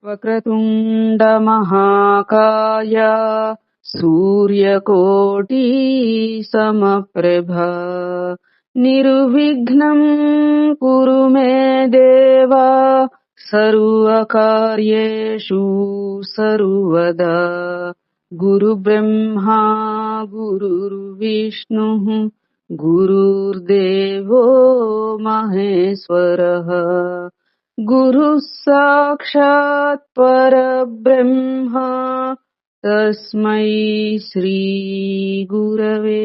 वक्रतुण्डमहाकाय सूर्यकोटि समप्रभा निर्विघ्नं कुरु मे देव सर्वकार्येषु सर्वदा गुरुब्रह्मा गुरुर्विष्णुः गुरुर्देवो महेश्वरः गुरुः साक्षात् परब्रह्म तस्मै श्रीगुरवे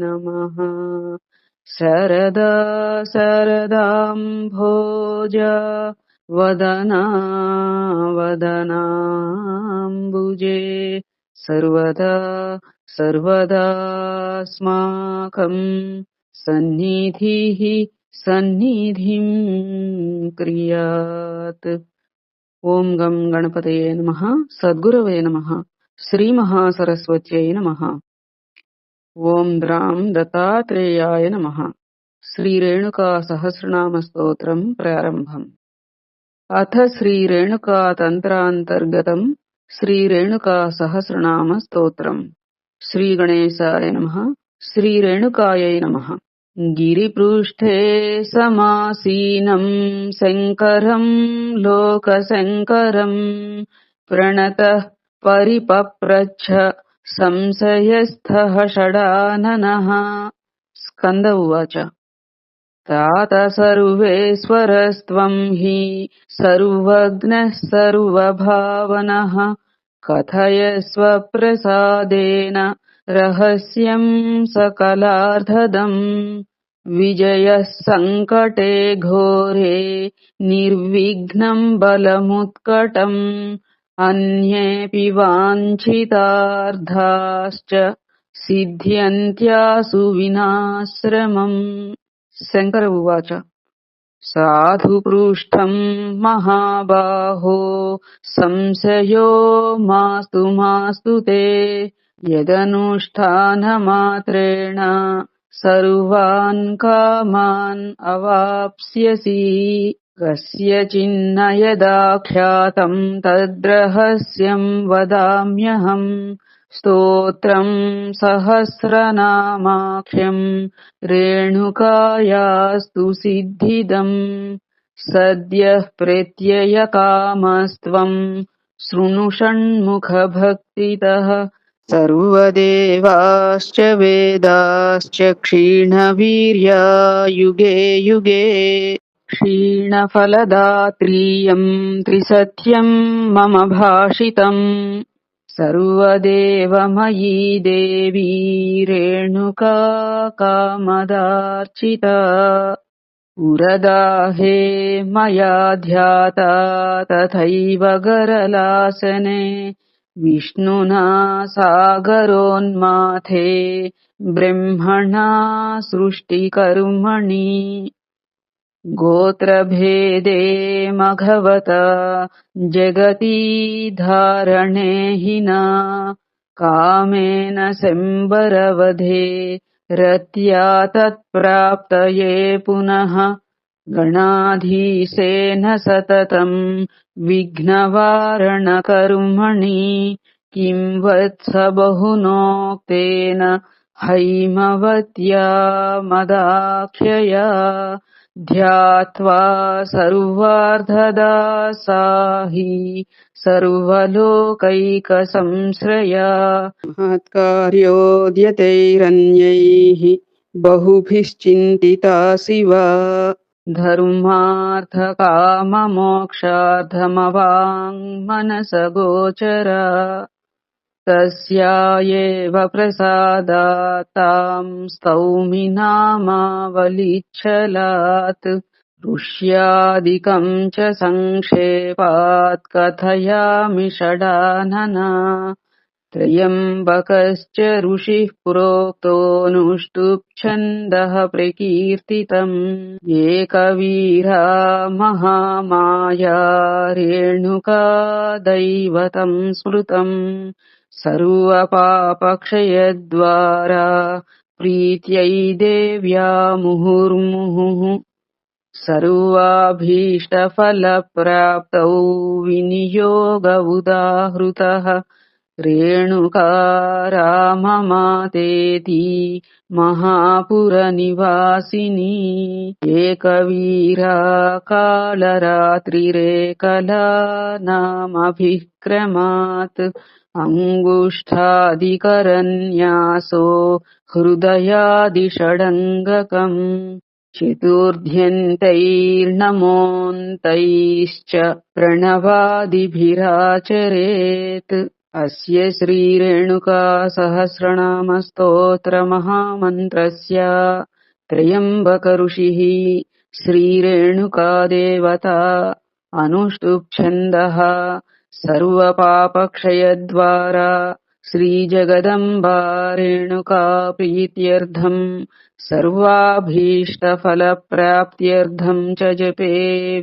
नमः। शरदा शरदाम्भोज वदना वदनाम्बुजे सर्वदा सर्वदास्माकं सन्निधिः सन्निधिं क्रियात्। ओम गं गणपतये नमः। सद्गुरवे नमः। श्री महासरस्वत्यै नमः। ओम द्रां दत्तात्रेयाय नमः। श्री रेणुका सहस्रनाम स्तोत्रं प्रारम्भम्। अथ श्री रेणुका तन्त्रान्तर्गतं श्री रेणुका सहस्रनाम स्तोत्रम्। श्री गणेशाय नमः। श्री रेणुकायै नमः। गिरिपृष्ठे समासीनं शङ्करं लोकशङ्करं प्रणतः परिपप्रच्छ संशयस्थः षडाननः। स्कन्द उवाच। तात सर्वेश्वरस्त्वं हि सर्वज्ञः सर्वभावनः कथयस्व प्रसादेन रहस्यं सकलार्थदम्। विजयः सङ्कटे घोरे निर्विघ्नं बलमुत्कटम् अन्येऽपि वाञ्छितार्थाश्च सिद्ध्यन्त्यासु विनाश्रमम्। शङ्कर उवाच। साधु पृष्ठं महाबाहो संशयो मास्तु मास्तु ते यदनुष्ठानमात्रेण सर्वान् कामान् अवाप्स्यसि। कस्यचिन्न यदाख्यातं तद्रहस्यं वदाम्यहम् स्तोत्रं सहस्रनामाख्यं रेणुकायास्तु सिद्धिदम्। सद्यः प्रत्ययकामस्त्वं शृणु षण्मुखभक्तितः सर्वदेवाश्च वेदाश्च क्षीणवीर्या युगे युगे। क्षीणफलदात्रीयं त्रिसत्यं मम भाषितम् सर्वदेवमयी देवी रेणुका कामदार्चिता। पुरदाहे मया ध्याता तथैव गरलासने विष्णुना सागरोन्माथे ब्रह्मणा सृष्टिकर्मणि। गोत्रभेदे मघवता जगति धारणे हिना कामेन शम्बरवधे रत्या तत्प्राप्तये पुनः गणाधीशेन सततं विघ्नवारणकर्मणि किं वत्स बहुनोक्तेन हैमवत्या मदाख्यया ध्यात्वा सर्वार्थदा साहि सर्वलोकैकसंश्रया। महत्कार्योद्यतैरन्यैः बहुभिश्चिन्तिता शिवा धर्मार्थकाममोक्षार्थमवाङ्मनसगोचरा तस्या एव प्रसादात् तां स्तौमि नामावलिच्छलात्। ऋष्यादिकं च संक्षेपात् कथयामि षडानना त्र्यम्बकश्च ऋषिः प्रोक्तोऽनुष्टुप् प्रकीर्तितम्। एकवीरा महामाया रेणुका दैवतं स्मृतम् सर्वपापक्षयद्वारा प्रीत्यै देव्या मुहुर्मुहुः। सर्वाभीष्टफलप्राप्तौ विनियोग उदाहृतः रेणुका राममातेति महापुरनिवासिनी एकवीरा कालरात्रिरेकला नामभिक्रमात् अङ्गुष्ठादिकरन्यासो हृदयादिषडङ्गकम् चतुर्ध्यन्तैर्नमोऽन्तैश्च प्रणवादिभिराचरेत् अस्य श्रीरेणुका सहस्रनामस्तोत्रमहामन्त्रस्य त्र्यम्बक ऋषिः श्रीरेणुका देवता अनुष्टुप् सर्वपापक्षयद्वारा श्रीजगदम्बा रेणुका प्रीत्यर्थम् सर्वाभीष्टफलप्राप्त्यर्थम् च जपे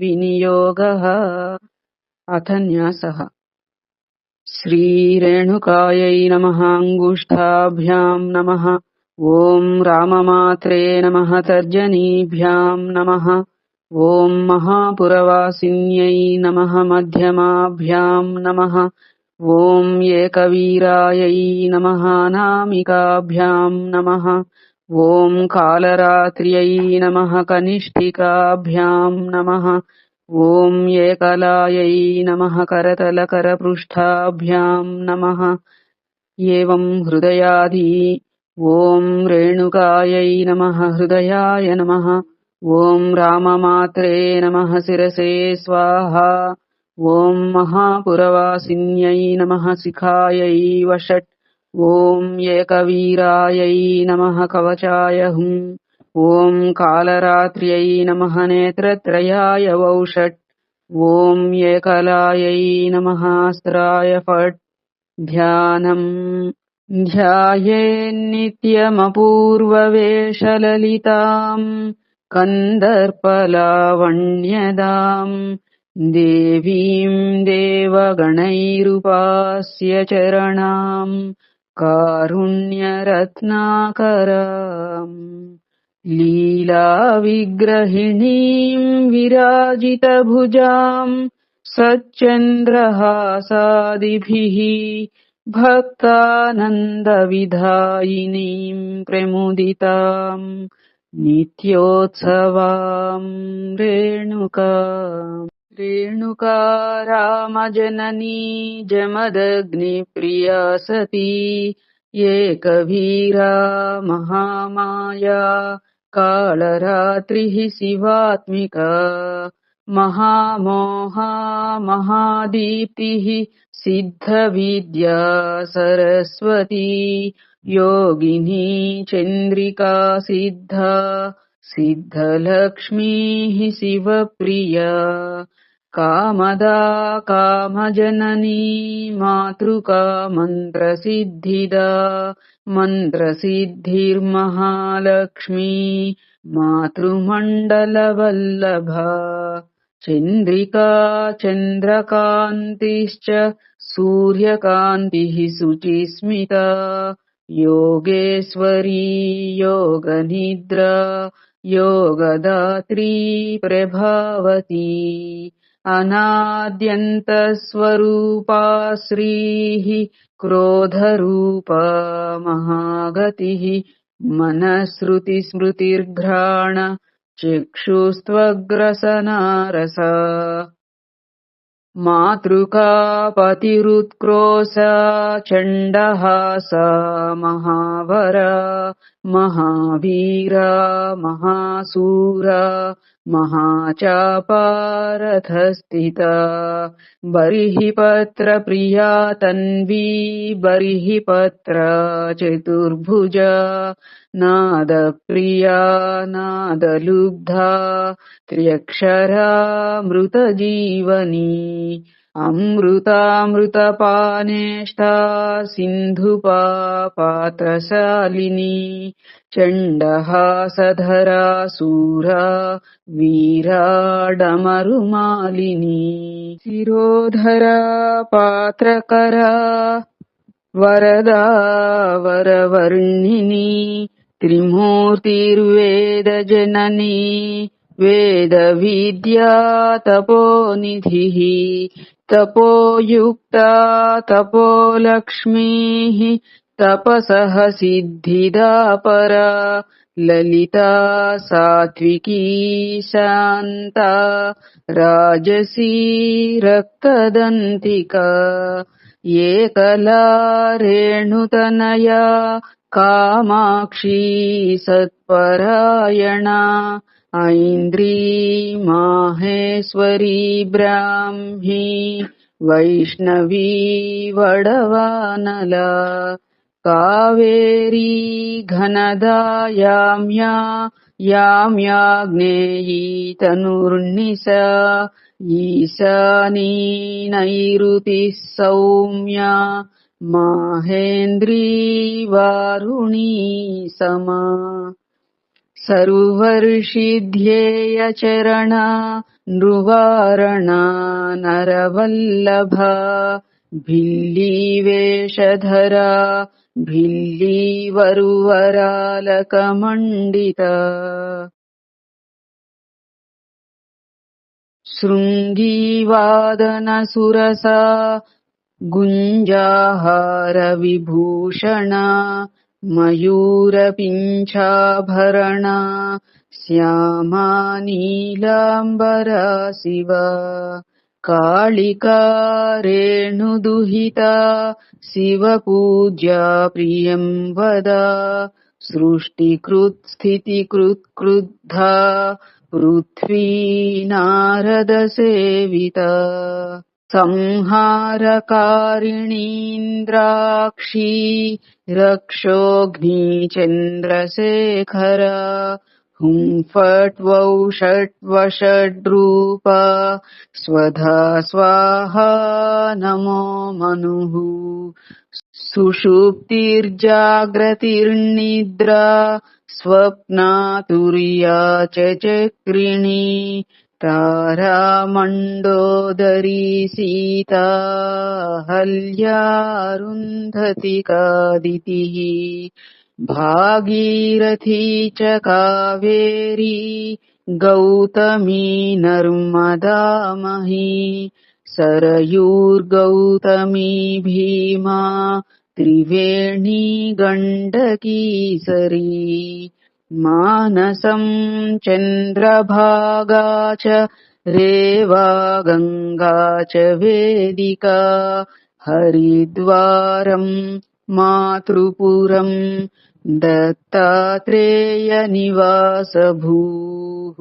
विनियोगः। अथ न्यासः। श्रीरेणुकायै नमः। अङ्गुष्ठाभ्याम् नमः। ॐ राममात्रे नमः। तर्जनीभ्याम् नमः। ॐ महापुरवासिन्यै नमः। मध्यमाभ्याम् नमः। ॐ एकवीरायै नमः। अनामिकाभ्याम् नमः। ॐ कालरात्र्यै नमः। कनिष्ठिकाभ्याम् नमः। ॐ एकलायै नमः। करतलकरपृष्ठाभ्याम् नमः। एवम् हृदयादि ॐ रेणुकायै नमः। हृदयाय नमः। ॐ राममात्रे नमः। शिरसे स्वाहा। ॐ महापुरवासिन्यै नमः। शिखायै वषट्। ॐ एकवीरायै नमः। कवचाय हुम्। ॐ कालरात्र्यै नमः। नेत्रत्रयाय वौषट्। ॐ एकलायै नमः। अस्त्राय फट्। ध्यानम् ध्यायेन्नित्यमपूर्ववेशललिताम् कन्दर्पलावण्यदाम् देवीम् देवगणैरुपास्य चरणाम् कारुण्यरत्नाकराम् लीलाविग्रहिणीम् विराजितभुजाम् सच्चन्द्रहासादिभिः भक्तानन्दविधायिनीम् प्रमुदिताम् नित्योत्सवाम् रेणुका। रेणुका रामजननी जमदग्निप्रिया सती एकवीरा महामाया कालरात्रिः शिवात्मिका महामोहा महादीप्तिः सिद्धविद्या सरस्वती योगिनी चन्द्रिका सिद्धा सिद्धलक्ष्मीः शिवप्रिया कामदा कामजननी मातृका मन्त्रसिद्धिदा मन्त्रसिद्धिर्महालक्ष्मी मातृमण्डलवल्लभा चन्द्रिका चन्द्रकान्तिश्च सूर्यकान्तिः शुचिस्मिता योगेश्वरी योगनिद्रा योगदात्री प्रभावती अनाद्यन्तस्वरूपा श्रीः क्रोधरूपा महागतिः मनःश्रुतिस्मृतिर्घ्राण चक्षुस्त्वग्रसनारसा मातृका पतिरुत्क्रोशा चण्डहासा महावरा महावीरा महासूरा महाचापारथस्थिता बर्हिपत्रप्रिया तन्वी बर्हिपत्र चतुर्भुजा नादप्रिया नादलुब्धा त्र्यक्षरा मृतजीवनी अमृतामृतपानेष्टा सिन्धुपा पात्रशालिनी चण्डहासधरा सूरा वीराडमरुमालिनी शिरोधरा पात्रकरा वरदा वरवर्णिनी त्रिमूर्तिर्वेदजननी वेदविद्या तपोनिधिः तपोयुक्ता तपोलक्ष्मीः तपसः सिद्धिदा परा ललिता सात्विकी शान्ता राजसी रक्तदन्तिका एकला रेणुतनया कामाक्षी सत्परायणा ऐन्द्री माहेश्वरी ब्राह्मी वैष्णवी वडवानला कावेरी घनदायाम्या याम्याग्नेयी तनुर्निशा ईशानी नैऋतिः सौम्या माहेन्द्री वारुणी समा सर्वर्षिध्येयचरणा नृवारणा नरवल्लभा भिल्लीवेषधरा भिल्लीवरुवरालकमण्डिता शृङ्गीवादनसुरसा गुञ्जाहारविभूषणा मयूरपिञ्छाभरणा श्यामा नीलाम्बरा शिवा कालिका रेणुदुहिता शिवपूज्या प्रियंवदा सृष्टिकृत्स्थितिकृत्क्रुद्धा पृथ्वी नारदसेविता संहारकारिणीन्द्राक्षी रक्षोऽग्निचन्द्रशेखरा हुं फट् वौ षट् वषड्रूपा स्वधा स्वाहा नमो मनुः सुषुप्तिर्जाग्रतिर्निद्रा स्वप्नातुर्या च चक्रिणी तारामण्डोदरी सीता हल्यारुन्धती कादितिः भागीरथी च कावेरी गौतमी नर्मदा मही सरयूर्गौतमी भीमा त्रिवेणी गण्डकी सरी मानसं चन्द्रभागा च रेवा गङ्गा च वेदिका हरिद्वारं मातृपुरं दत्तात्रेयनिवासभूः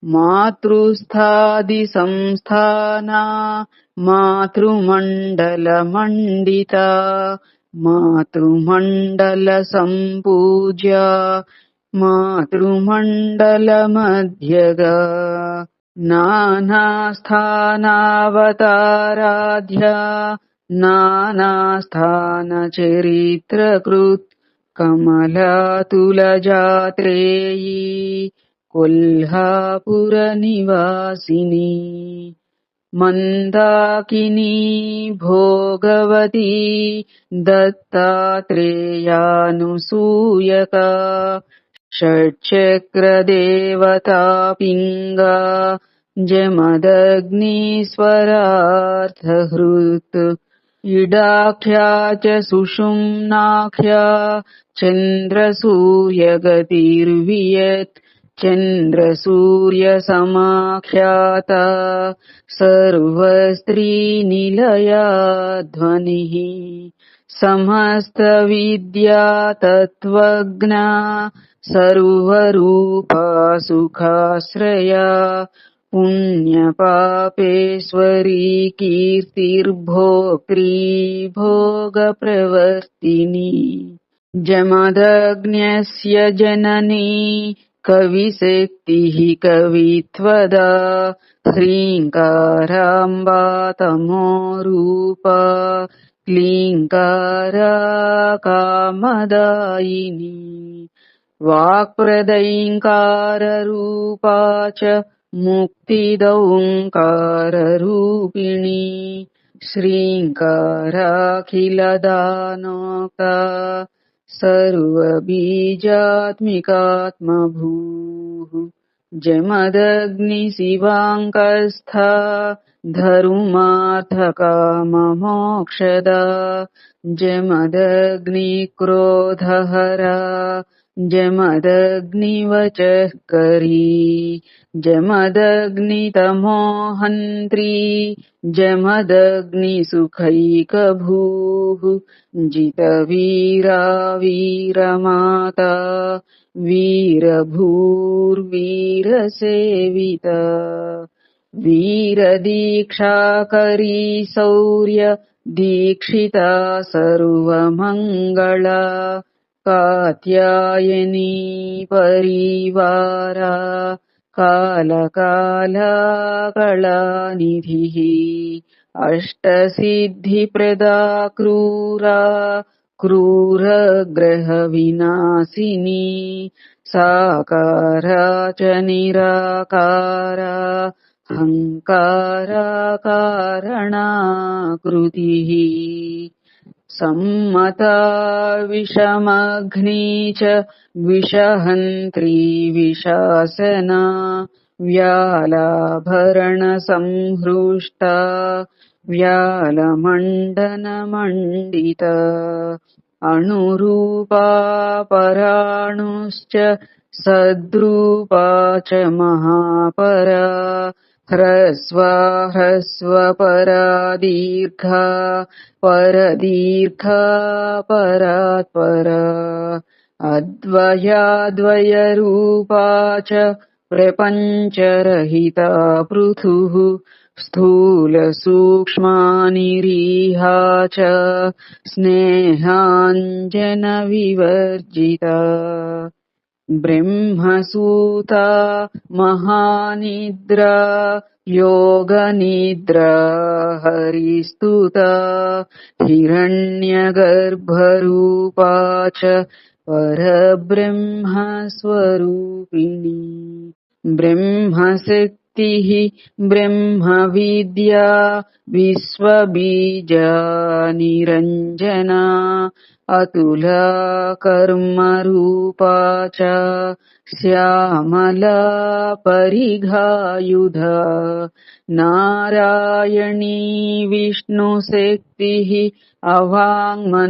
मातृस्थादिसंस्थाना मातृमण्डलमण्डिता मातृमण्डलसम्पूज्या मातृमण्डलमध्यगा नानास्थानावताराध्या नानास्थानचरित्रकृत् कमलातुलजात्रेयी कोल्हापुरनिवासिनी मन्दाकिनी भोगवती दत्तात्रेयानुसूयका षट्चक्रदेवता पिङ्गा जमदग्नीश्वरार्थहृत् इडाख्या च सुषुम्नाख्या चन्द्रसूर्यगतिर्वियत् चन्द्रसूर्यसमाख्याता सर्वस्त्रीनिलया ध्वनिः समस्तविद्या तत्त्वज्ञा सर्वरूपा सुखाश्रया पुण्यपापेश्वरी कीर्तिर्भोक्त्री भोगप्रवर्तिनी जमदग्न्यस्य जननी कविशक्तिः कवित्वदा ह्रीङ्काराम्बा तमोरूपा क्लीङ्कारा कामदायिनी वाक्प्रदैङ्काररूपा च मुक्तिदौङ्काररूपिणी श्रीङ्काराखिलदानोक्ता सर्वबीजात्मिकात्मभूः जमदग्निशिवाङ्कस्था धर्मार्थकाममोक्षदा जमदग्निक्रोधहरा जमदग्निवचःकरी जमदग्नितमोहन्त्री जमदग्निसुखैकभूः जितवीरा वीरमाता वीरभूर्वीरसेविता वीरदीक्षाकरी शौर्य दीक्षिता सर्वमङ्गला कात्यायनी परिवारा कालकाला कलानिधिः अष्टसिद्धिप्रदा क्रूरा क्रूरग्रहविनाशिनी साकारा च निराकारा हङ्कारा कारणाकृतिः सम्मता विषमघ्नी च विषहन्त्री विशासना व्यालाभरणसंहृष्टा व्यालमण्डनमण्डिता अणुरूपा पराणुश्च सद्रूपा च महापरा ह्रस्वा ह्रस्वपरा दीर्घा परदीर्घा परात्परा अद्वयाद्वयरूपा च प्रपञ्चरहिता पृथुः स्थूलसूक्ष्मानिरीहा च स्नेहाञ्जनविवर्जिता ब्रह्मसूता महानिद्रा योगनिद्रा हरिस्तुता हिरण्यगर्भरूपा च परब्रह्मस्वरूपिणी ब्रह्मशक्तिः ब्रह्मविद्या विश्वबीजा निरञ्जना अतुला कर्मरूपा च श्यामला परिघायुधा नारायणी विष्णुशक्तिः अवाङ्मनसगोचरा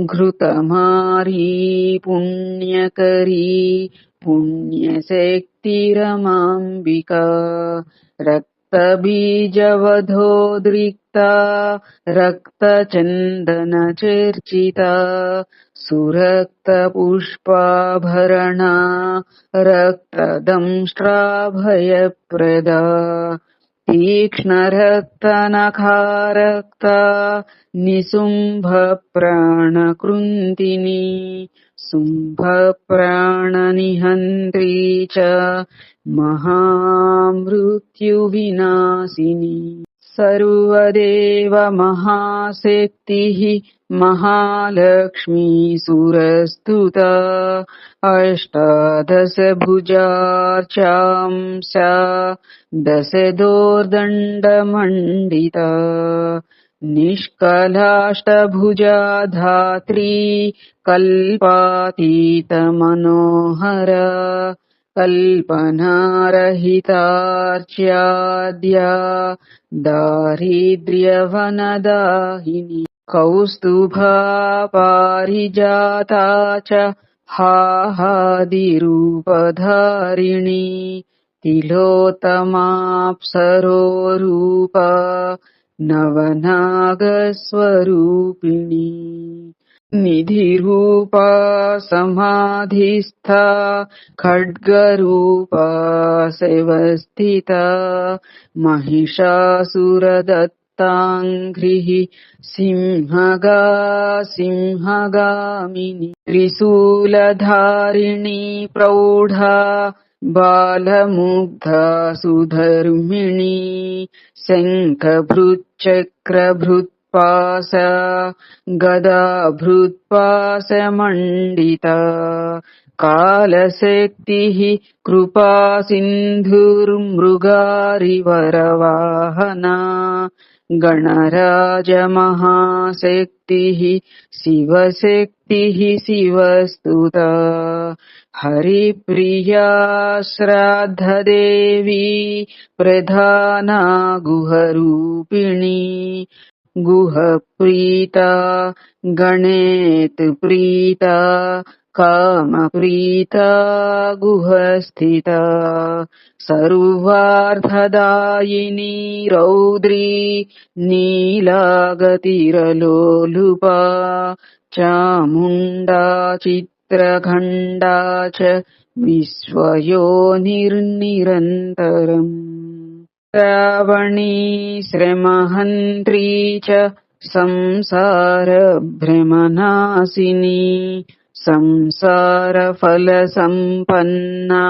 घृतमारी पुण्यकरी पुण्यशक्तिरमाम्बिका रक्तबीजवधोद्रिक्ता रक्तचन्दनचर्चिता सुरक्तपुष्पाभरणा रक्तदंष्ट्राभयप्रदा तीक्ष्णरक्तनखारक्ता निशुम्भप्राणकृन्तिनी शुम्भप्राणनिहन्त्री च महामृत्युविनाशिनी सर्वदेव महाशक्तिः महालक्ष्मी सुरस्तुता अष्टादशभुजार्चां सा दशदोर्दण्डमण्डिता निष्कलाष्टभुजा धात्री कल्पातीतमनोहरा कल्पनारहितार्च्याद्या दारिद्र्यवनदाहिनी कौस्तुभा पारिजाता च हाहादिरूपधारिणी तिलोत्तमाप्सरोरूपा नवनागस्वरूपिणी निधिरूपा समाधिस्था खड्गरूपा सेवस्थिता महिषासुरदत्ताङ्घ्रिः सिंहगा सिंहगामिनी त्रिशूलधारिणी प्रौढा बालमुग्धा सुधर्मिणी शङ्खभृच्चक्रभृत्पाशा गदाभृत्पाशमण्डिता कालशक्तिः कृपासिन्धुर्मृगारिवरवाहना गणराजमहाशक्तिः शिवशक्तिः शिवस्तुता हरिप्रिया श्राद्धदेवी प्रधाना गुहरूपिणी गुहप्रीता गणेतप्रीता कामप्रीता गुहस्थिता सर्वार्थदायिनी रौद्री नीलागतिरलोलुपा चामुण्डा चित्रखण्डा च विश्वयोनिर्निरन्तरम् श्रावणी श्रमहन्त्री च संसारभ्रमनाशिनी संसारफलसम्पन्ना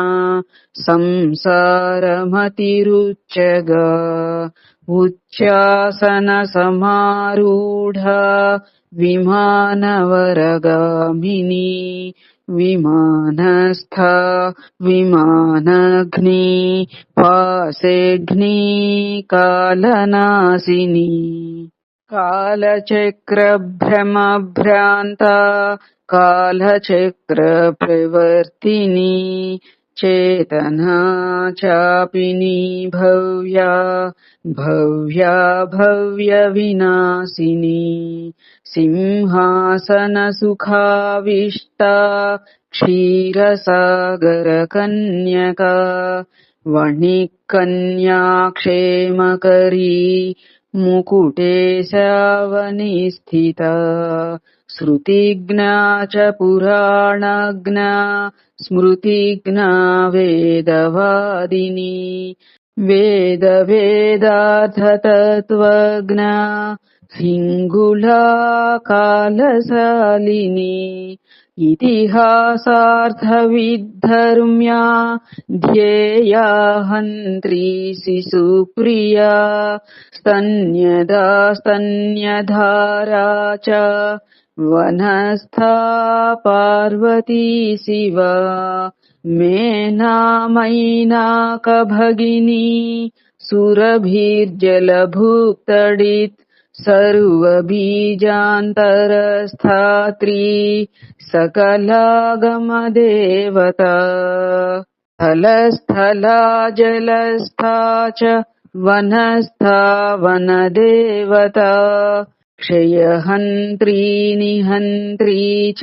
संसारमतिरुच्चगा उच्चासनसमारूढा विमानवरगामिनी विमानस्था विमानघ्नी पासेघ्नी कालनाशिनी कालचक्रभ्रमभ्रान्ता कालचक्रप्रवर्तिनी चेतना चापिनी भव्या भव्या भव्यविनाशिनी सिंहासनसुखाविष्टा क्षीरसागरकन्यका वणिकन्या क्षेमकरी मुकुटेशावनिस्थिता श्रुतिज्ञा च पुराणज्ञा स्मृतिज्ञा वेदवादिनी वेदार्थतत्त्वज्ञा हिङ्गुला कालशालिनी इतिहासार्थविद्धर्म्या ध्येया हन्त्री शिशुप्रिया स्तन्यदा स्तन्यधारा च वनस्था पार्वती शिवा मैनाकभगिनी सुरभिर्जलभुक्तडित् सर्वबीजान्तरस्थात्री सकलागमदेवता स्थलस्थला जलस्था च वनस्था वनदेवता क्षयहन्त्री निहन्त्री च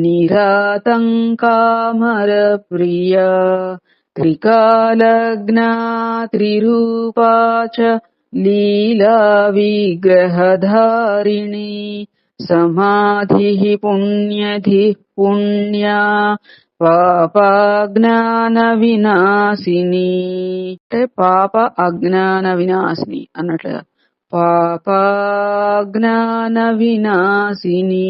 निरातङ्कामरप्रिया त्रिकालज्ञा त्रिरूपा च लीला विग्रहधारिणी समाधिः पुण्यधिः पुण्या పాపాజ్ఞానవినాశిని అంటే పాప అజ్ఞాన వినాశిని అన్నట్లుగా పాపాజ్ఞానవినాశిని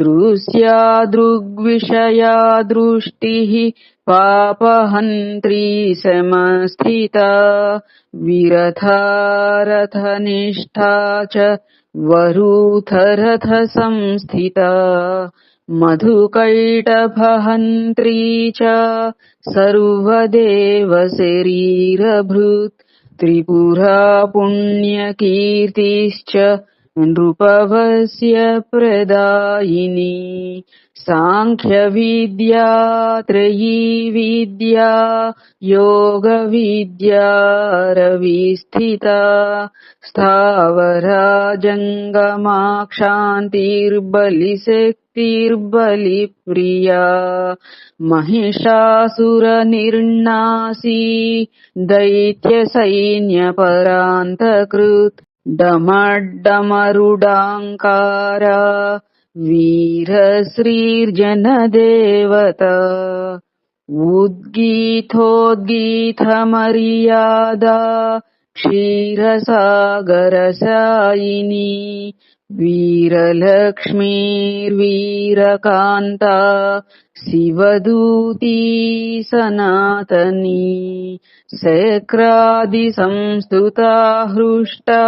దృశ్యా దృగ్విషయా దృష్టిః పాపహంత్రీ సమస్థితా విరథారథనిష్ఠా చ వరూథరథ సంస్థితా मधुकैटभहन्त्री च सर्वदेवशरीरभृत् त्रिपुरा पुण्यकीर्तिश्च नृपवस्य प्रदायिनी साङ्ख्यविद्या त्रयी विद्या योगविद्या रविस्थिता स्थावरा जङ्गमाक्षान्तिर्बलिशक्तिर्बलिप्रिया महिषासुरनिर्नाशी दैत्यसैन्यपरान्तकृत् डमड्डमरुडाङ्कारा वीरश्रीर्जनदेवता उद्गीथोद्गीतमर्यादा क्षीरसागरशायिनी वीरलक्ष्मीर्वीरकान्ता शिवदूती सनातनी शक्रादिसंस्तुता हृष्टा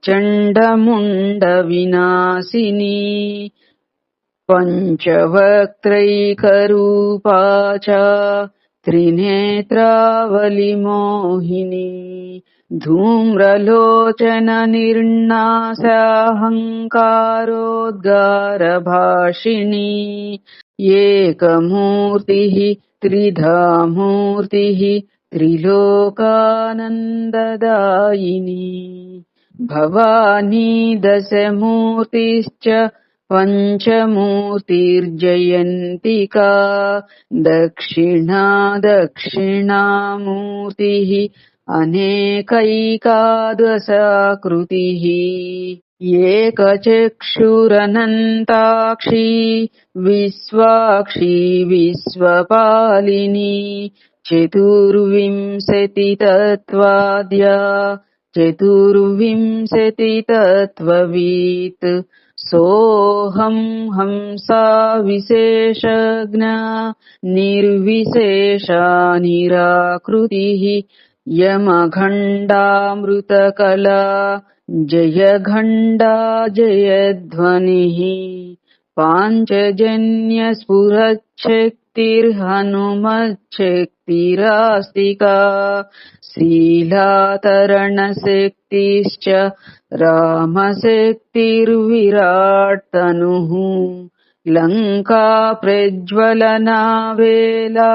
चण्डमुण्डविनाशिनी पञ्चवक्त्रैकरूपा च त्रिनेत्रावलिमोहिनी धूम्रलोचननिर्नासाहङ्कारोद्गारभाषिणी एकमूर्तिः त्रिधा मूर्तिः त्रिलोकानन्ददायिनी भवानी दशमूर्तिश्च पञ्चमूर्तिर्जयन्तिका दक्षिणामूर्तिः अनेकैकादशाकृतिः एकचक्षुरनन्ताक्षी विश्वाक्षी विश्वपालिनी चतुर्विंशतितत्त्वाद्या चतुर्विंशतितत्त्ववित् सोऽहं हंसा विशेषज्ञा निर्विशेषा निराकृतिः यमघण्टामृतकला जयघण्टा जयध्वनिः पाञ्चजन्यस्फुरच्छक्तिर्हनुमच्छक्तिरास्तिका शीलातरणशक्तिश्च रामशक्तिर्विराट्तनुः लङ्काप्रज्वलनावेला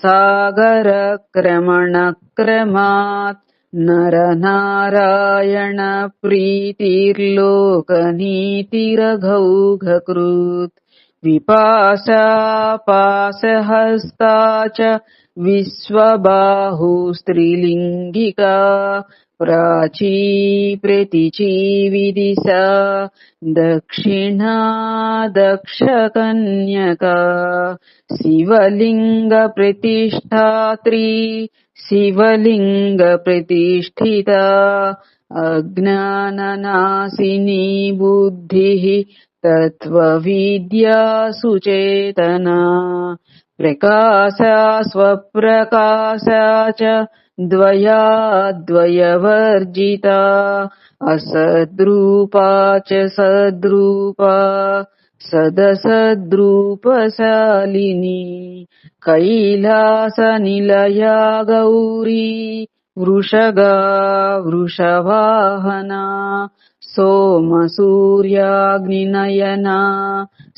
सागरक्रमणक्रमात् नरनारायणप्रीतिर्लोकनीतिरघौघकृत् विपाशापाशहस्ता च विश्वबाहुस्त्रीलिङ्गिका प्राची प्रतिचीविदिशा दक्षिणा दक्षकन्यका शिवलिङ्गप्रतिष्ठात्री शिवलिङ्गप्रतिष्ठिता अज्ञाननाशिनी बुद्धिः तत्त्वविद्या सुचेतना प्रकाशा स्वप्रकाशा च द्वयाद्वयवर्जिता असद्रूपा च सद्रूपा सदसद्रूपशालिनी कैलासनिलया गौरी वृषगा वृषवाहना सोमसूर्याग्निनयना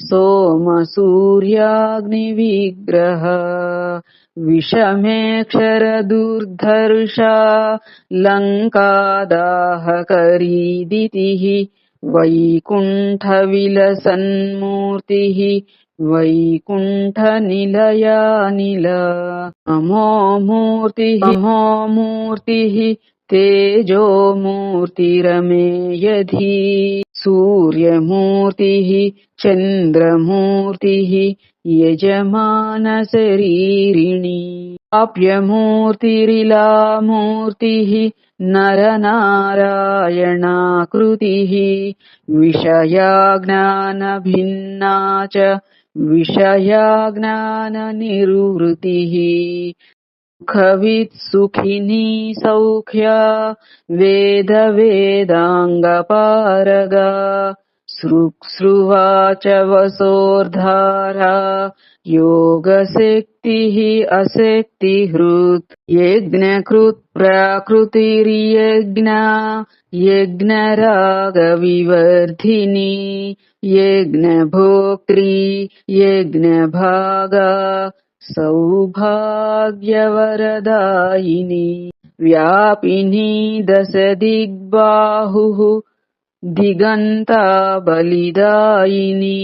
सोमसूर्याग्निविग्रह विषमेक्षरदुर्धर्षा लङ्कादाहकरीदितिः वैकुण्ठविलसन्मूर्तिः वैकुण्ठनिलयानिल नमो मूर्तिः तेजोमूर्तिरमेयधी सूर्यमूर्तिः चन्द्रमूर्तिः यजमानशरीरिणी आप्यमूर्तिरिलामूर्तिः नरनारायणाकृतिः विषयाज्ञानभिन्ना च विषयाज्ञाननिर्वृतिः सुखवित्सुखिनी सौख्या वेदवेदाङ्गपारगा सृक्सृवाच वसोर्धारा योगशक्तिः अशक्तिहृत् यज्ञकृत् प्राकृतिर्यज्ञा यज्ञरागविवर्धिनी यज्ञभोक्त्री यज्ञभागा सौभाग्यवरदायिनी व्यापिनी दशदिग्बाहुः दिगन्ता बलिदायिनी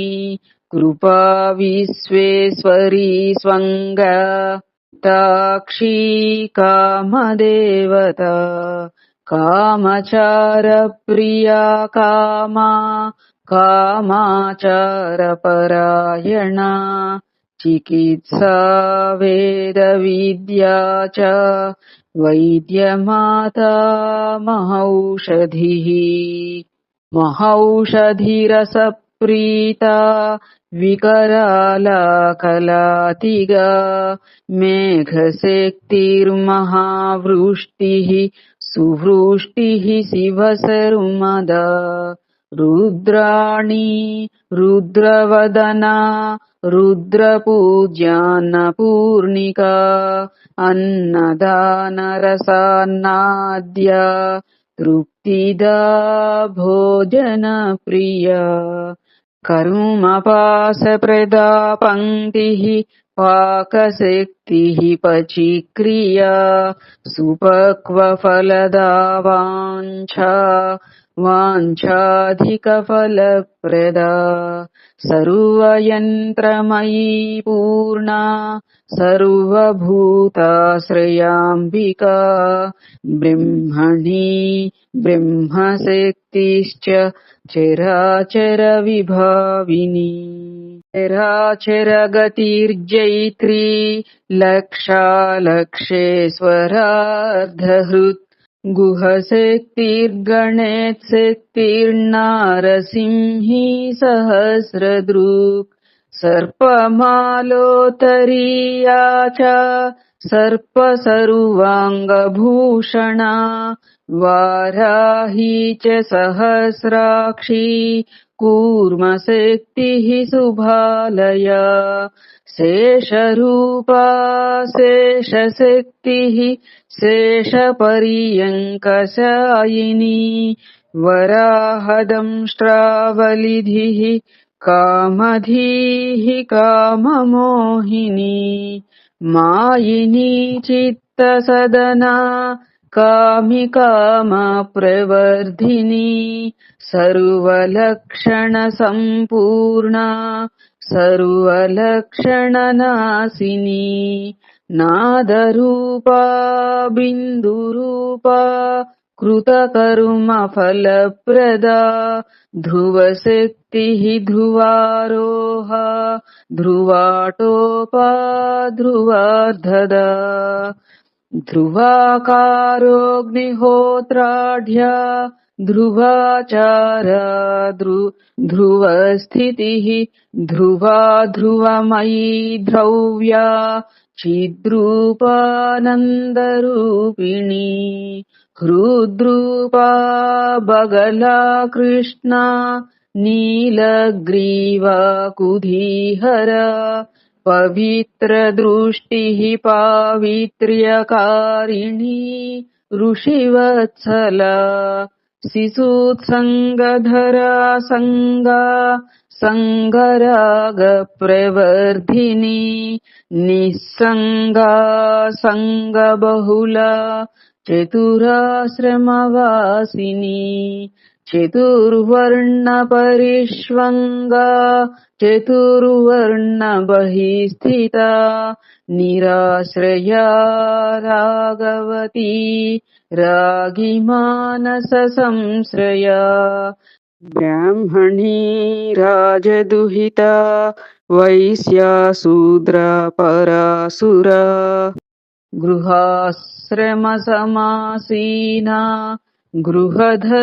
कृपा विश्वेश्वरी स्वङ्गा ताक्षी कामदेवता कामचारप्रिया कामा कामाचारपरायणा चिकित्सा वेदविद्या च वैद्यमाता महौषधिः महौषधिरसप्रीता विकरालकलातिगा मेघशक्तिर्महावृष्टिः सुवृष्टिः शिवशर्मदा रुद्राणी रुद्रवदना रुद्रपूज्यान्नपूर्णिका अन्नदानरसान्नाद्या तृप्तिदा भोजनप्रिया कर्मपाशप्रदा पङ्क्तिः पाकशक्तिः पचिक्रिया सुपक्वफलदा वाञ्छाधिकफलप्रदा सर्वयन्त्रमयी पूर्णा सर्वभूताश्रयाम्बिका ब्रह्मणि ब्रह्मशक्तिश्च चराचरविभाविनी चराचरगतिर्जैत्री लक्षालक्षेश्वरार्धहृत् गुहशक्तिर्गणेशक्तिर्नारसिंही सहस्रदृक् सर्पमालोत्तरीया च सर्पसर्वाङ्गभूषणा वाराही च सहस्राक्षी कूर्मशक्तिः शुभालया शेषरूपा शेषशक्तिः शेषपर्यङ्कशायिनी वराहदंष्ट्रावलिधिः कामधीः काममोहिनी मायिनी चित्तसदना कामिकामप्रवर्धिनी सर्वलक्षणसम्पूर्णा सर्वलक्षणनाशिनी नादरूपा बिन्दुरूपा कृतकर्मफलप्रदा ध्रुवशक्तिः ध्रुवारोहा ध्रुवाटोपा ध्रुवार्धदा ध्रुवाकारोऽग्निहोत्राढ्या ध्रुवाचारा ध्रुवस्थितिः ध्रुवा ध्रुवमयी ध्रव्या चिद्रूपानन्दरूपिणी हृद्रूपा बगला कृष्णा नीलग्रीवा कुधीहरा पवित्रदृष्टिः पावित्र्यकारिणी ऋषिवत्सला शिशुत्सङ्गधरा सङ्गा सङ्गरागप्रवर्धिनी निस्सङ्गा सङ्गबहुला चतुराश्रमवासिनी चतुर्वर्णपरिष्वङ्गा चतुर्वर्णबहिस्थिता निराश्रया रागवती रागी मानससंश्रया ब्राह्मणी राजदुहिता वैश्या शूद्रा परासुरा गृहाश्रमसमासीना गृहधर्मनिरूपिणी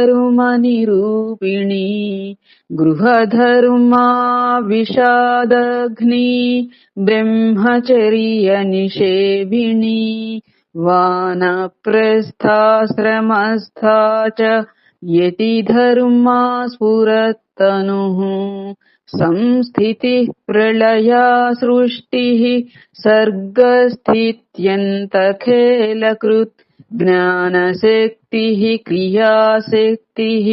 गृहधर्मा विषादग्नि ब्रह्मचर्यनिषेविणी वानप्रस्थाश्रमस्था च यतिधर्मा स्फुरत्तनुः संस्थितिः प्रलया सृष्टिः सर्गस्थित्यन्तखेलकृत् ज्ञानशक्तिः क्रियाशक्तिः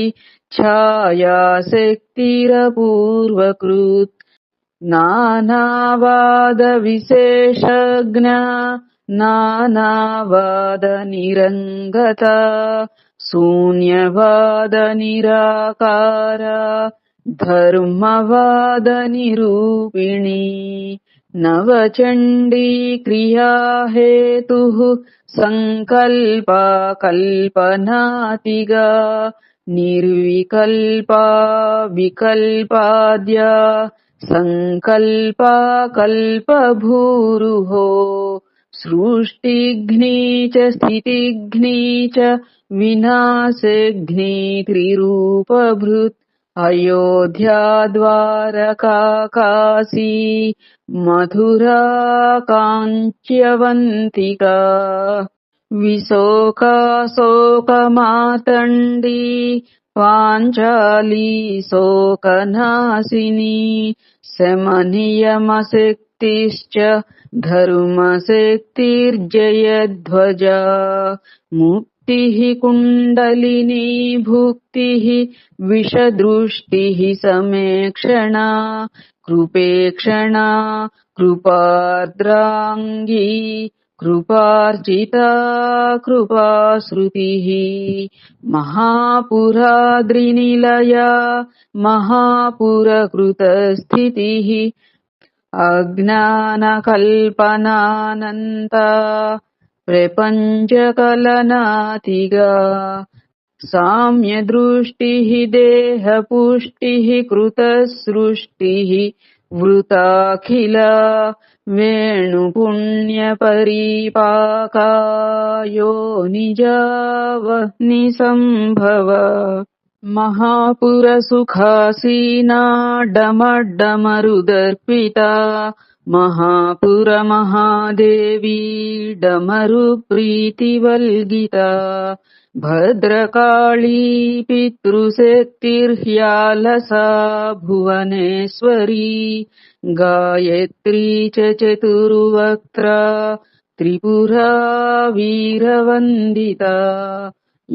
छायाशक्तिरपूर्वकृत् नानावादविशेषज्ञा नानावादनिरङ्गता शून्यवादनिराकारा धर्मवादनिरूपिणी नवचण्डी क्रियाहेतुः सङ्कल्पा कल्पनातिगा निर्विकल्पा विकल्पाद्या सङ्कल्पा कल्पभूरुः सृष्टिघ्नी च स्थितिघ्नी च विनाशघ्नी त्रिरूपभृत् अयोध्या द्वारका काशी मथुरा काञ्च्यवन्तिका विशोका शोकमातण्डी पाञ्चाली शोकनाशिनी शमनियमशक्तिश्च धर्मशक्तिर्जयध्वजा मुक्तिः कुण्डलिनी भुक्तिः विषदृष्टिः समेक्षणा कृपेक्षणा कृपार्द्राङ्गी कृपार्जिता कृपाश्रुतिः महापुराद्रिनिलया महापुरकृतस्थितिः अज्ञानकल्पनानन्ता प्रपञ्चकलनातिगा साम्यदृष्टिः देहपुष्टिः कृतसृष्टिः वृताखिला वेणुपुण्यपरिपाका योनिजावह्निसम्भव महापुरसुखासीना डमरुदर्पिता महापुरमहादेवी डमरुप्रीतिवल्गिता भद्रकाली पितृशक्तिर्ह्यालसा भुवनेश्वरी गायत्री च चतुर्वक्त्रा त्रिपुरा वीरवन्दिता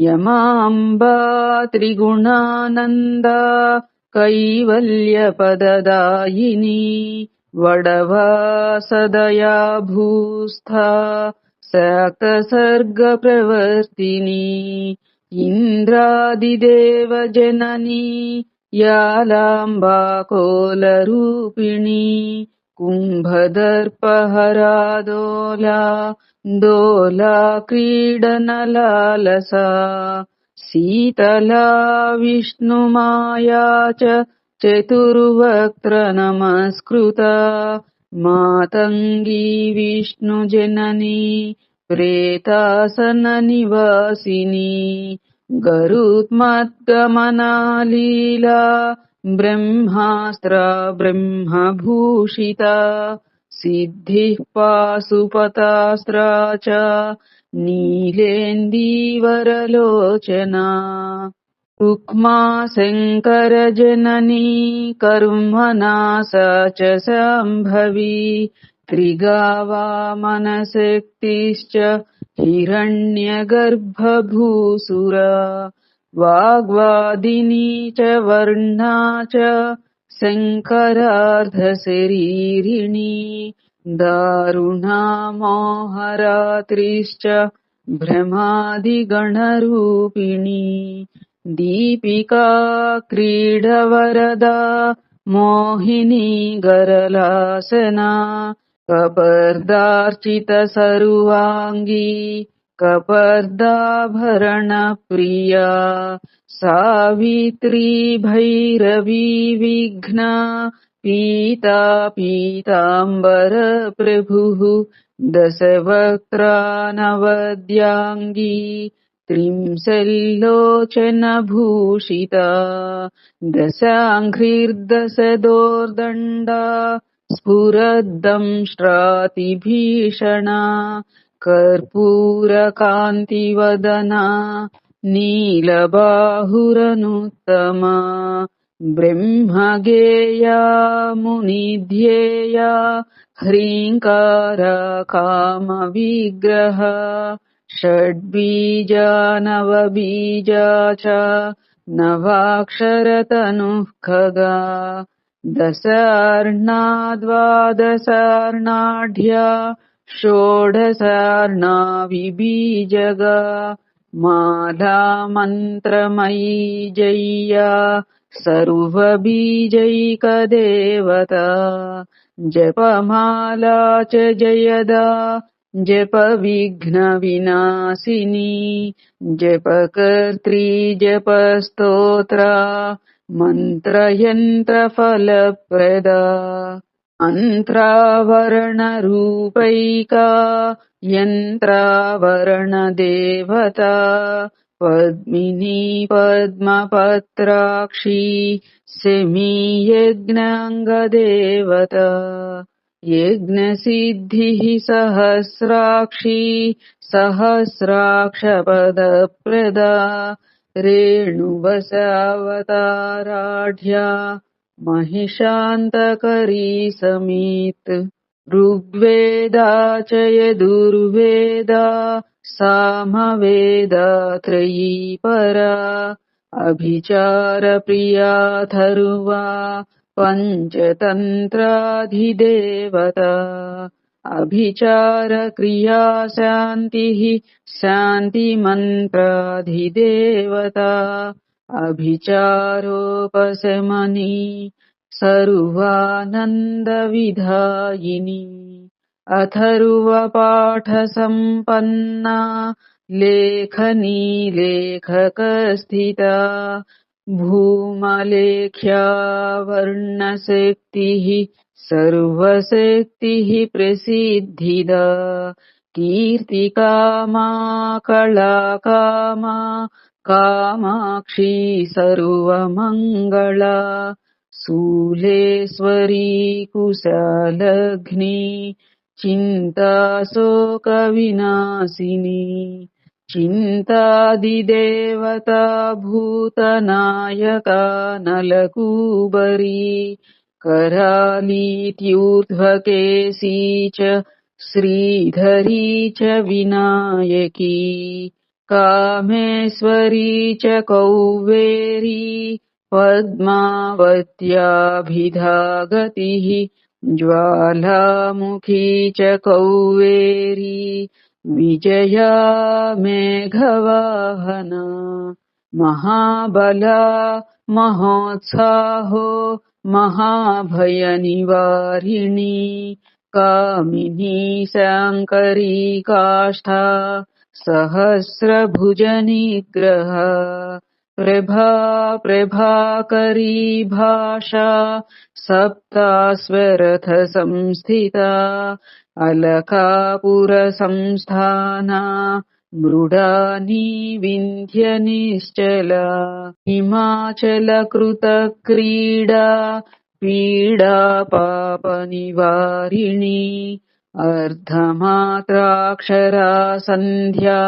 यमाम्बा त्रिगुणानन्दा कैवल्यपददायिनी वडवा भूस्था सक्तसर्गप्रवर्तिनी इन्द्रादिदेवजननी यालाम्बा कोलरूपिणी कुम्भदर्पहरा दोला क्रीडनलालसा शीतला विष्णुमाया च चतुर्वक्त्र नमस्कृता मातङ्गी विष्णुजननी प्रेतासननिवासिनी गरुत्मद्गमना लीला ब्रह्मास्त्रा ब्रह्मभूषिता सिद्धिः पाशुपतास्त्रा च नीलेन्दीवरलोचना रुक्मा शङ्करजननी कर्मनासा च शाम्भवी त्रिगावामनशक्तिश्च हिरण्यगर्भभूसुरा वाग्वादिनी च वर्णा च शङ्करार्धशरीरिणी दारुणा मोहरात्रिश्च भ्रमादिगणरूपिणी दीपिका क्रीडवरदा मोहिनी गरलासना कपर्दार्चितसर्वाङ्गी कपर्दाभरणप्रिया सावित्री भैरवी विघ्ना पीता पीताम्बरप्रभुः दशवक्त्रा नवद्याङ्गी त्रिंशल्लोचनभूषिता दशाङ्घ्रिर्दशदोर्दण्डा स्फुरद्दंष्ट्रातिभीषणा कर्पूरकान्तिवदना नीलबाहुरनुत्तमा ब्रह्मगेया मुनिध्येया ह्रीङ्कारा कामविग्रह षड्बीजा नवबीजा च नवाक्षरतनुः खगा दशार्णा द्वादशार्णाढ्या षोडशार्णा विबीजगा माला मन्त्रमयी जय्या सर्वबीजैकदेवता जपमाला च जयदा जपविघ्नविनाशिनी जपकर्त्री जपस्तोत्रा मन्त्रयन्त्रफलप्रदा मन्त्रावरणरूपैका यन्त्रावरणदेवता पद्मिनी पद्मपत्राक्षी शमीयज्ञाङ्गदेवता यज्ञसिद्धिः सहस्राक्षी सहस्राक्षपदप्रदा रेणुवसावताराढ्या महिषान्तकरी समेत ऋग्वेदा च यजुर्वेदा सामवेदा त्रयी परा अभिचारप्रियाथर्वा पञ्चतन्त्राधिदेवता अभिचारक्रिया शान्तिः शान्तिमन्त्राधिदेवता अभिचारोपशमनी सर्वानन्दविधायिनी अथर्वपाठसम्पन्ना लेखनी लेखकस्थिता भूमलेख्या वर्णशक्तिः सर्वशक्तिः प्रसिद्धिदा कीर्तिकामा कलाकामा कामाक्षी सर्वमङ्गला शूलेश्वरी कुशलघ्नी चिन्ताशोकविनाशिनी चिन्तादिदेवता भूतनायका नलकूबरी करालीत्यूर्ध्वकेशी च श्रीधरी च विनायकी कामेश्वरी च कौवेरी पद्मावत्याभिधा गतिः ज्वालामुखी च कौवेरी विजया मेघवाहना महाबला महोत्साहो महाभयनिवारिणी कामिनी शाङ्करी काष्ठा सहस्रभुजनिग्रह प्रभाकरी भाषा सप्ताश्वरथसंस्थिता अलकापुरसंस्थाना मृडानी विन्ध्यनिश्चला हिमाचलकृतक्रीडा पीडा पापनिवारिणी अर्धमात्राक्षरा सन्ध्या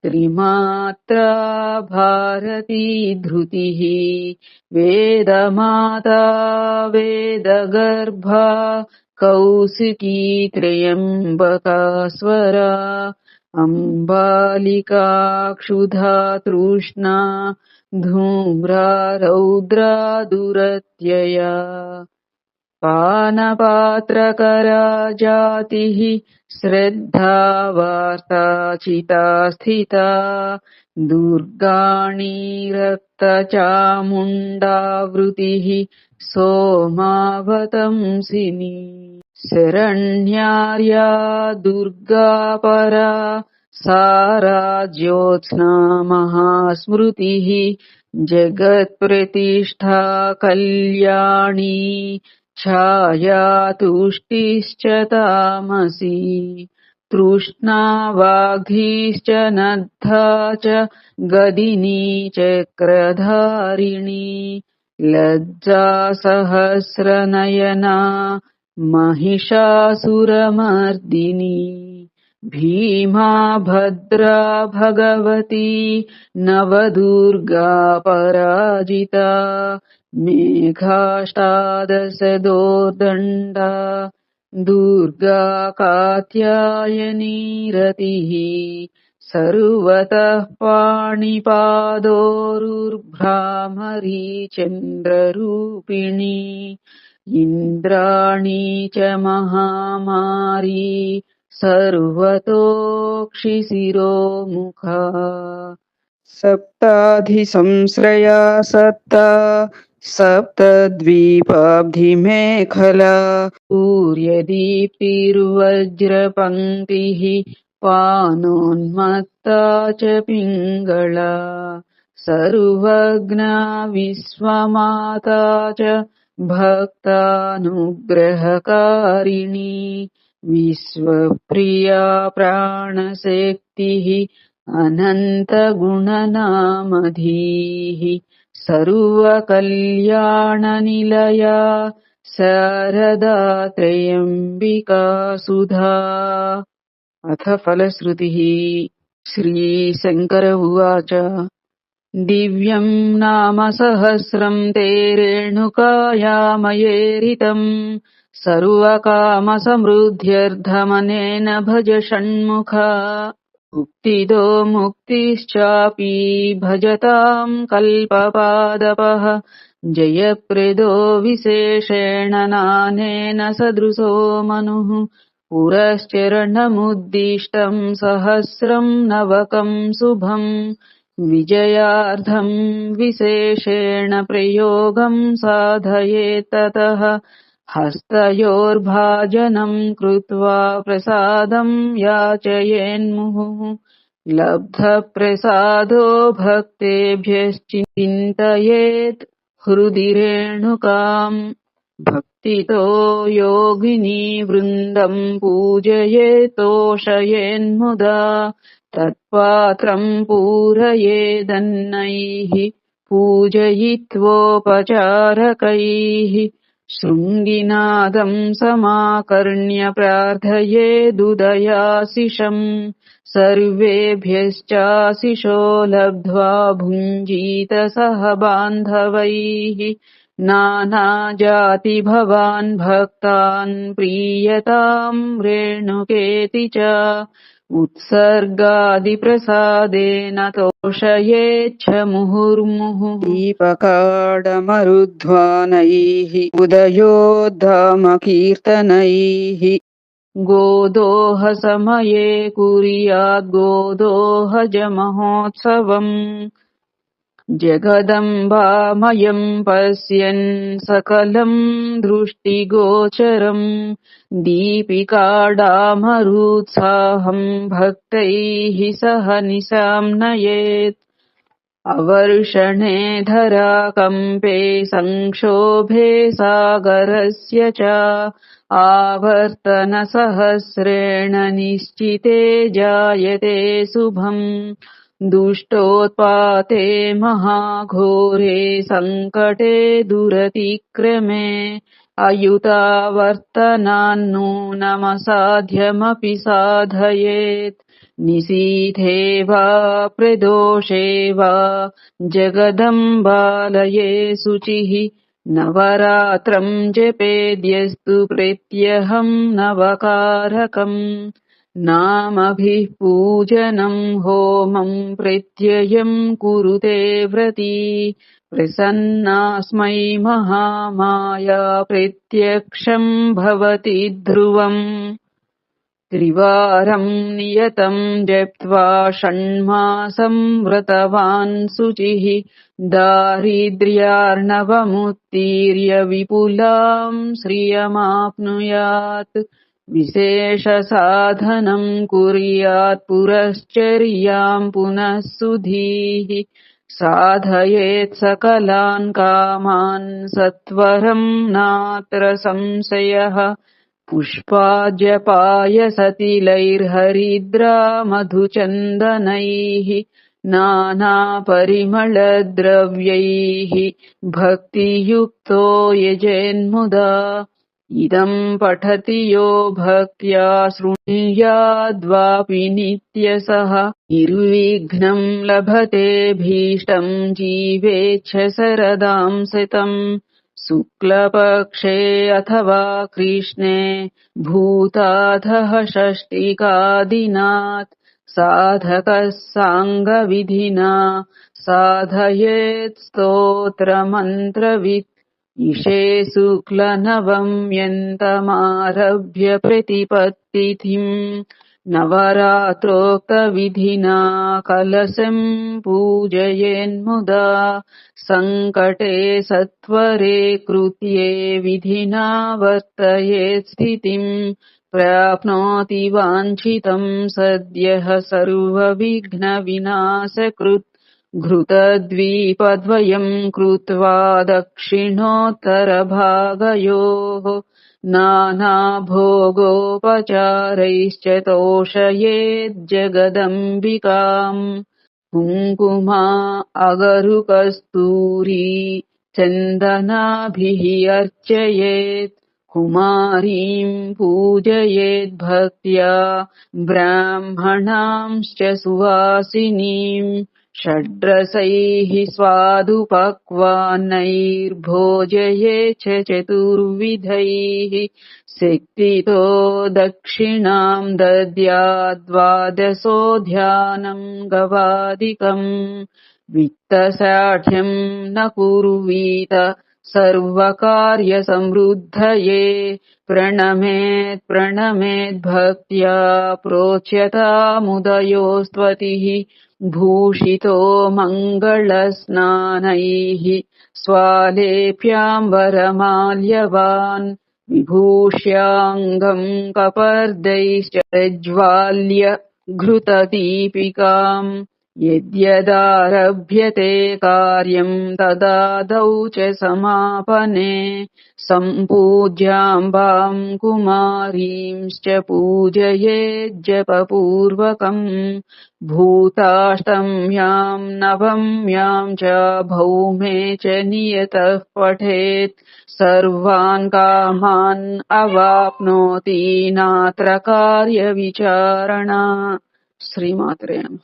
त्रिमात्रा भारती धृतिः वेदमाता वेदगर्भा कौशिकी त्र्यम्बका स्वरा अम्बालिका क्षुधा तृष्णा धूम्रा रौद्रा दुरत्यया पानपात्रकरा जातिः श्रद्धा वार्ता स्थिता दुर्गाणी रक्तचामुण्डावृतिः सोमावतंसिनी शरण्यार्या दुर्गापरा सारा ज्योत्स्ना महास्मृतिः जगत्प्रतिष्ठा कल्याणी छाया तुष्टिश्च तामसी तृष्णा वाग्धीश्च नद्धा च गदिनी चक्रधारिणी लज्जा सहस्रनयना महिषासुरमर्दिनी भीमा भद्रा भगवती नवदुर्गा पराजिता मेघाष्टादशदोर्दण्डा दुर्गा कात्यायनी रतिः सर्वतः पाणिपादोरुर्भ्रामरी चन्द्ररूपिणी इन्द्राणी च महामारी सर्वतोक्षिशिरोमुखा सप्ताधिसंश्रया सप्ता सप्तद्वीपाब्धिमेखला सूर्यदीप्तिर्वज्रपङ्क्तिः पानोन्मत्ता च पिङ्गळा सर्वज्ञा विश्वमाता च भक्तानुग्रहकारिणी विश्वप्रिया प्राणशक्तिः अनन्तगुणनामधीः सर्वकल्याणनिलया शारदा त्र्यम्बिका सुधा। अथ फलश्रुतिः। श्रीशङ्कर उवाच दिव्यम् नाम सहस्रम् ते रेणुकायामयेरितम् सर्वकामसमृद्ध्यर्थमनेन भज षण्मुखा मुक्तिदो मुक्तिश्चापि भजताम् कल्पपादपः जयप्रदो विशेषेण नानेन सदृशो मनुः पुरश्चरणमुद्दिष्टम् सहस्रम् नवकम् शुभम् विजयार्थम् विशेषेण प्रयोगम् साधयेत्ततः हस्तयोर्भाजनम् कृत्वा प्रसादम् याचयेन्मुहुः लब्धप्रसादो भक्तेभ्यश्चिन्तयेत् हृदि रेणुकाम् भक्तितो योगिनी वृन्दम् पूजयेतोषयेन्मुदा तत्पात्रम् पूरयेदन्नैः पूजयित्वोपचारकैः शृङ्गिनादम् समाकर्ण्य प्रार्थयेदुदयाशिषम् सर्वेभ्यश्चाशिषो लब्ध्वा भुञ्जीत सह बान्धवैः नानाजातिभवान् भक्तान् प्रीयताम् रेणुकेति च उत्सर्गादिप्रसादेन तोषयेच्छ मुहुर्मुहुः दीपकाडमरुध्वानैः उदयोद्धामकीर्तनैः गोदोहसमये कुर्याद् गोदोहजमहोत्सवम् जगदम्बामयम् पश्यन् सकलम् दृष्टिगोचरम् दीपिकाडामरुत्साहम् भक्तैः सह निशाम् नयेत् अवर्षणे धराकम्पे संक्षोभे सागरस्य च आवर्तनसहस्रेण निश्चिते जायते शुभम् दुष्टोत्पाते महाघोरे सङ्कटे दुरतिक्रमे अयुतावर्तनान्नूनमसाध्यमपि साधयेत् निशीथे वा प्रदोषे वा जगदम्बालये शुचिः नवरात्रम् जपेद्यस्तु प्रत्यहम् नवकारकम् नामभिः पूजनम् होमम् प्रत्ययम् कुरुते व्रती प्रसन्नास्मै महामाया प्रत्यक्षम् भवति ध्रुवम् त्रिवारम् नियतम् जप्त्वा षण्मासम् व्रतवान् शुचिः दारिद्र्यार्णवमुत्तीर्य विपुलाम् श्रियमाप्नुयात् विशेषसाधनम् कुर्यात् पुरश्चर्याम् पुनः सुधीः साधयेत् सकलान् कामान् सत्वरम् नात्र संशयः पुष्पाद्यपायसतिलैर्हरिद्रा मधुचन्दनैः नानापरिमलद्रव्यैः भक्तियुक्तो यजेन्मुदा इदम् पठति यो भक्त्या शृणुयाद्वापि नित्यसः निर्विघ्नम् लभते भीष्टम् जीवेच्छ शरदाम् शतम् शुक्लपक्षे अथवा कृष्णे भूताधः षष्टिकादिनात् साधकः साङ्गविधिना साधयेत् स्तोत्रमन्त्रवित् इषे शुक्लनवम्यन्तमारभ्य प्रतिपत्तिथिम् नवरात्रोक्तविधिना कलशम् पूजयेन्मुदा सङ्कटे सत्वरे कृत्ये विधिना वर्तयेत् स्थितिम् प्राप्नोति वाञ्छितम् सद्यः सर्वविघ्नविनाशकृत् घृतद्वीपद्वयम् कृत्वा दक्षिणोत्तरभागयोः नानाभोगोपचारैश्च तोषयेज्जगदम्बिकाम् कुङ्कुमा अगरुकस्तूरी चन्दनाभिः अर्चयेत् कुमारीम् पूजयेद्भक्त्या ब्राह्मणांश्च सुवासिनीम् षड्रसैः स्वादुपक्वान्नैर्भोजयेच्छ चतुर्विधैः सिक्तितो दक्षिणाम् दद्याद्द्वादशोऽध्यानम् गवादिकम् वित्तसाढ्यम् न कुर्वीत सर्वकार्यसमृद्धये प्रणमेद्भक्त्या प्रोच्यतामुदयोस्त्वतिः भूषितो मङ्गलस्नानैः स्वालेप्याम्बरमाल्यवान् विभूष्याङ्गम् कपर्दैश्च प्रज्वाल्य घृतदीपिकाम् यद्यदारभ्यते कार्यम् तदादौ च समापने सम्पूज्याम्बाम् कुमारींश्च पूजयेज्जपपूर्वकम् भूताष्टम्याम् नवम्याम् च भौमे च नियतः पठेत् सर्वान् कामान् अवाप्नोति नात्र कार्यविचारणा। श्रीमात्रे नमः।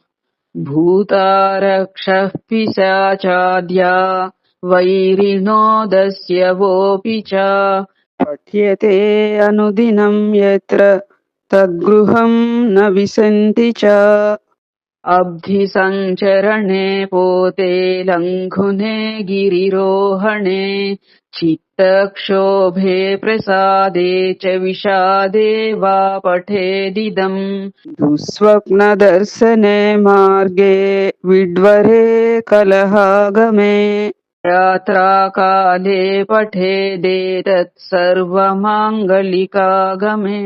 भूतारक्षः पिशाचाद्या वैरिणो दस्यवोऽपि च पठ्यते अनुदिनं यत्र तद्गृहं न विसन्ति च अब्धिसञ्चरणे पोते लङ्घुने गिरिरोहणे चित्तक्षोभे प्रसादे च विषादे वा पठेदिदम् दुःस्वप्नदर्शने मार्गे विड्वरे कलहागमे यात्राकाले पठेदेतत् सर्वमाङ्गलिकागमे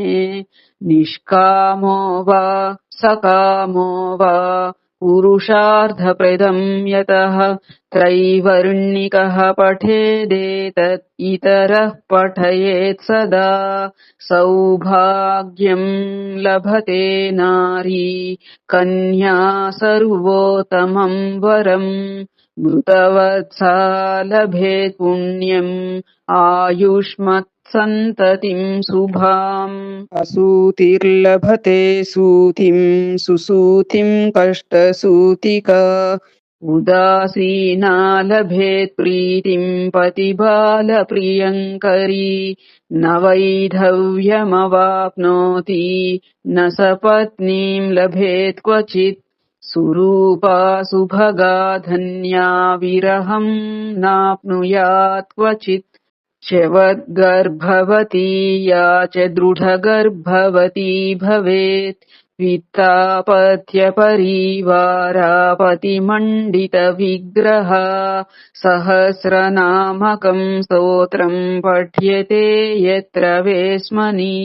निष्कामो वा सकामो वा पुरुषार्थप्रदम् यतः त्रैवर्णिकः पठेदेतत् इतरः पठयेत् सदा सौभाग्यम् लभते नारी कन्या सर्वोत्तमम् वरम् मृतवत्सा लभेत् पुण्यम् आयुष्मत्सन्ततिम् शुभाम् असूतिर्लभते सूतिम् सुसूतिम् कष्टसूतिका उदासीना लभेत् प्रीतिम् पतिबालप्रियङ्करी न वैधव्यमवाप्नोति न सपत्नीम् लभेत् क्वचित् सुरूपा सुभगा धन्या विरहम् नाप्नुयात् क्वचित् च्यवद्गर्भवती या च दृढगर्भवती भवेत् वित्तापत्यपरिवारापतिमण्डितविग्रहा सहस्रनामकम् स्तोत्रम् पठ्यते यत्र वेश्मनि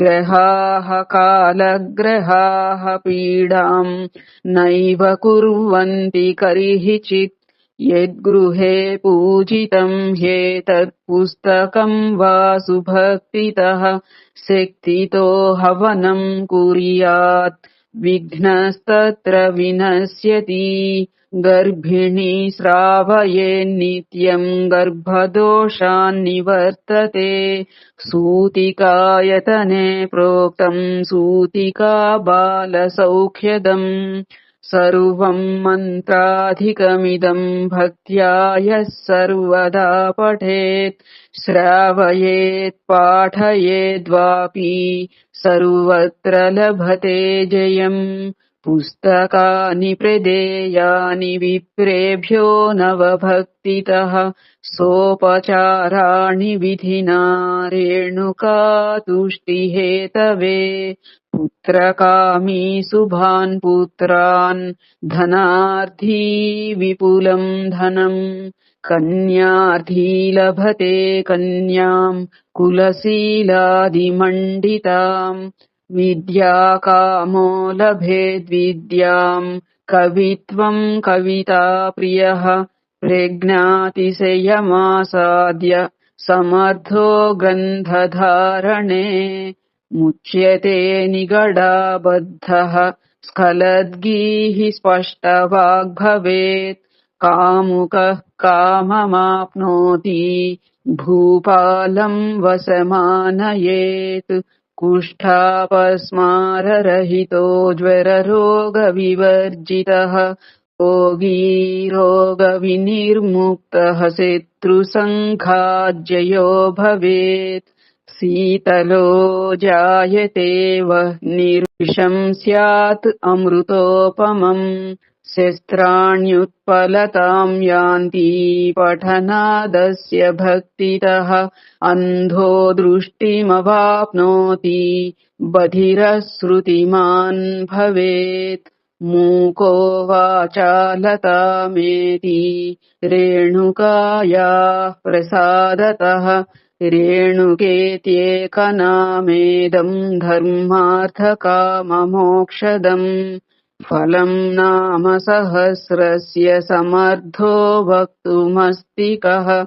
ग्रहाः कालग्रहाः पीडाम् नैव कुर्वन्ति करिहिचित् यद्गृहे पूजितम् ह्येतत् पुस्तकम् वा सुभक्तितः शक्तितो हवनम् कुर्यात् विघ्नस्तत्र विनश्यति गर्भिणी श्रावयेन्नित्यम् गर्भदोषान्निवर्तते सूतिकायतने प्रोक्तम् सूतिका बालसौख्यदम् सर्वम् मन्त्राधिकमिदम् भक्त्या यः सर्वदा पठेत् श्रावयेत् पाठयेद्वापि सर्वत्र लभते जयम् पुस्तकानि प्रदेयानि विप्रेभ्यो नवभक्तितः सोपचाराणि विधिना रेणुका तुष्टिहेतवे पुत्रकामी शुभान् पुत्रान् धनार्थी विपुलम् धनम् कन्यार्थी लभते कन्याम् कुलशीलादिमण्डिताम् विद्याकामो लभेद्विद्याम् कवित्वम् कविताप्रियः प्रज्ञातिशयमासाद्य समर्थो ग्रन्थधारणे मुच्यते निगडाबद्धः स्खलद्गीः स्पष्टवाग् भवेत् कामुकः काममाप्नोति भूपालम् वशमानयेत् कुष्ठापस्माररहितो ज्वररोगविवर्जितः योगी रोगविनिर्मुक्तः शत्रुसङ्घातजयो भवेत्। शीतलो जायते वह्निर्विषं स्यात् अमृतोपमम्। शस्त्राण्युत्पलतां यान्ति पठनादस्य भक्तितः। अन्धो दृष्टिमवाप्नोति बधिरः भवेत्। मूको वाचालतामेति रेणुकायाः प्रसादतः। रेणुकेत्येकनामेदम् धर्मार्थकाममोक्षदम्। फलम् नाम सहस्रस्य समर्थो वक्तुमस्ति कः।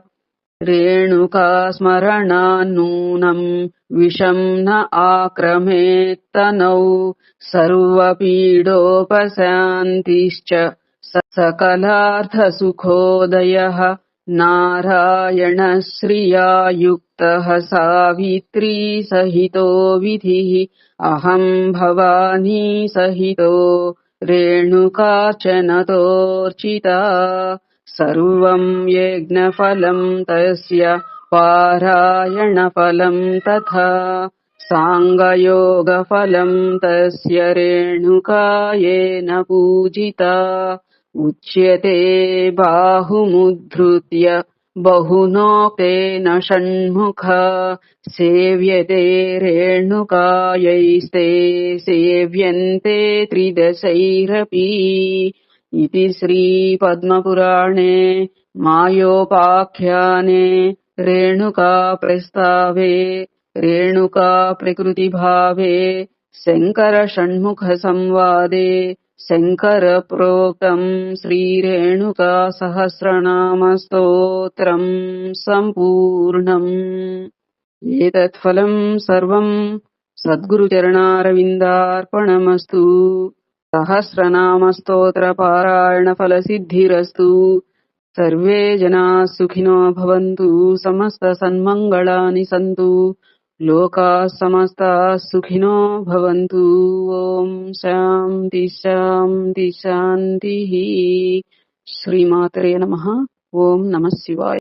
रेणुकास्मरणान्नूनम् विषम् न आक्रमेत्तनौ। सर्वपीडोपशान्तिश्च सकलार्थसुखोदयः। नारायणश्रिया युक्तः सावित्री सहितो विधिः। अहम् भवानी सहितो रेणुकार्चनतोऽर्चिता। सर्वम् यज्ञफलम् तस्य पारायणफलम् तथा। साङ्गयोगफलम् तस्य रेणुकायेन पूजिता। उच्यते बाहुमुद्धृत्य बहुनोक्तेन षण्मुखा। सेव्यते रेणुकायैस्ते सेव्यन्ते त्रिदशैरपि। इति श्रीपद्मपुराणे मायोपाख्याने रेणुकाप्रस्तावे रेणुकाप्रकृतिभावे शङ्करषण्मुखसंवादे शङ्करप्रोक्तम् श्रीरेणुकासहस्रनामस्तोत्रम् सम्पूर्णम्। एतत्फलम् सर्वम् सद्गुरुचरणारविन्दार्पणमस्तु। सहस्रनामस्तोत्रपारायणफलसिद्धिरस्तु। सर्वे जनाः सुखिनो भवन्तु। समस्तसन्मङ्गलानि सन्तु। लोकाः समस्ताः सुखिनो भवन्तु। ॐ शान्ति शान्ति शान्तिः। श्रीमातरे नमः। ॐ नमः शिवाय।